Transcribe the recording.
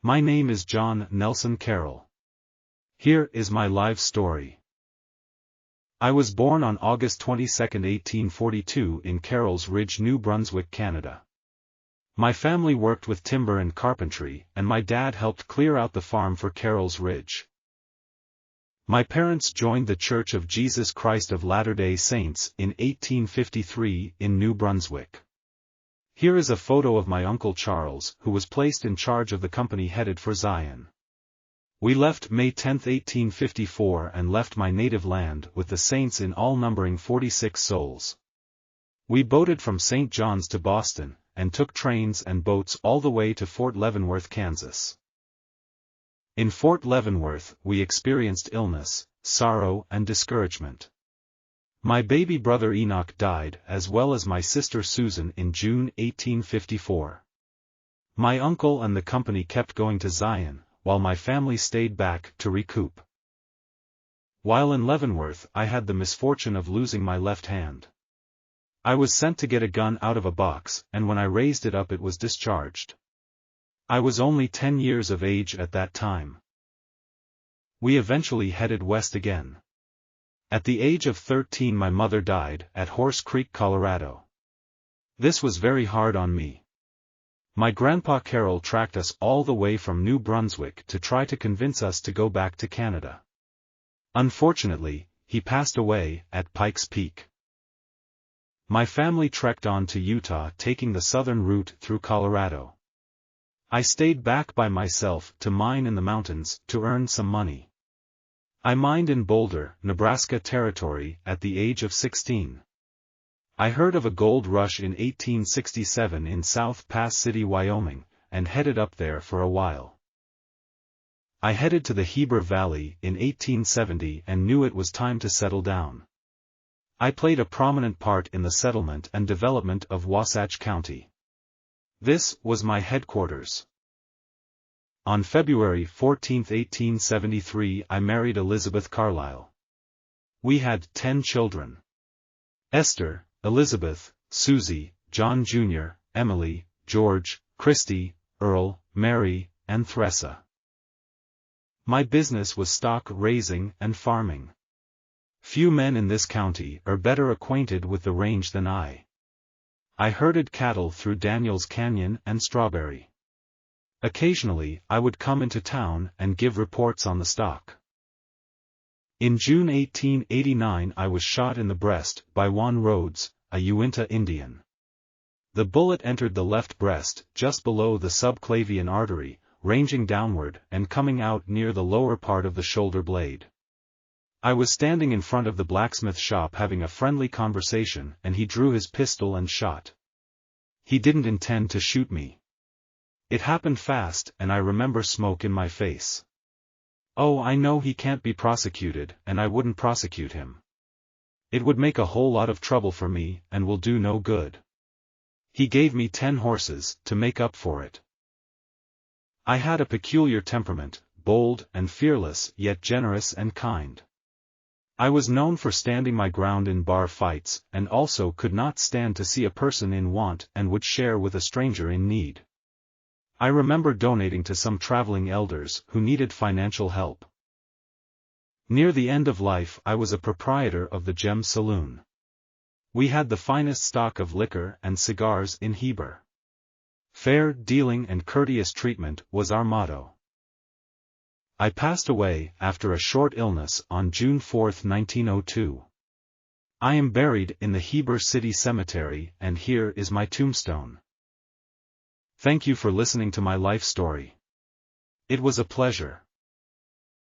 My name is John Nelson Carroll. Here is my life story. I was born on August 22, 1842 in Carroll's Ridge, New Brunswick, Canada. My family worked with timber and carpentry, and my dad helped clear out the farm for Carroll's Ridge. My parents joined the Church of Jesus Christ of Latter-day Saints in 1853 in New Brunswick. Here is a photo of my Uncle Charles, who was placed in charge of the company headed for Zion. We left May 10, 1854 and left my native land with the saints in all numbering 46 souls. We boated from St. John's to Boston, and took trains and boats all the way to Fort Leavenworth, Kansas. In Fort Leavenworth, we experienced illness, sorrow and discouragement. My baby brother Enoch died as well as my sister Susan in June 1854. My uncle and the company kept going to Zion, while my family stayed back to recoup. While in Leavenworth, I had the misfortune of losing my left hand. I was sent to get a gun out of a box, and when I raised it up it was discharged. I was only 10 years of age at that time. We eventually headed west again. At the age of 13 my mother died at Horse Creek, Colorado. This was very hard on me. My grandpa Carroll tracked us all the way from New Brunswick to try to convince us to go back to Canada. Unfortunately, he passed away at Pikes Peak. My family trekked on to Utah, taking the southern route through Colorado. I stayed back by myself to mine in the mountains to earn some money. I mined in Boulder, Nebraska Territory at the age of 16. I heard of a gold rush in 1867 in South Pass City, Wyoming, and headed up there for a while. I headed to the Heber Valley in 1870 and knew it was time to settle down. I played a prominent part in the settlement and development of Wasatch County. This was my headquarters. On February 14, 1873 I married Elizabeth Carlyle. We had 10 children. Esther, Elizabeth, Susie, John Jr., Emily, George, Christy, Earl, Mary, and Theresa. My business was stock raising and farming. Few men in this county are better acquainted with the range than I. I herded cattle through Daniels Canyon and Strawberry. Occasionally, I would come into town and give reports on the stock. In June 1889 I was shot in the breast by Juan Rhodes, a Uinta Indian. The bullet entered the left breast, just below the subclavian artery, ranging downward and coming out near the lower part of the shoulder blade. I was standing in front of the blacksmith shop having a friendly conversation, and he drew his pistol and shot. He didn't intend to shoot me. It happened fast, and I remember smoke in my face. Oh, I know he can't be prosecuted, and I wouldn't prosecute him. It would make a whole lot of trouble for me, and will do no good. He gave me 10 horses, to make up for it. I had a peculiar temperament, bold and fearless, yet generous and kind. I was known for standing my ground in bar fights, and also could not stand to see a person in want and would share with a stranger in need. I remember donating to some traveling elders who needed financial help. Near the end of life I was a proprietor of the Gem Saloon. We had the finest stock of liquor and cigars in Heber. Fair dealing and courteous treatment was our motto. I passed away after a short illness on June 4, 1902. I am buried in the Heber City Cemetery, and here is my tombstone. Thank you for listening to my life story. It was a pleasure.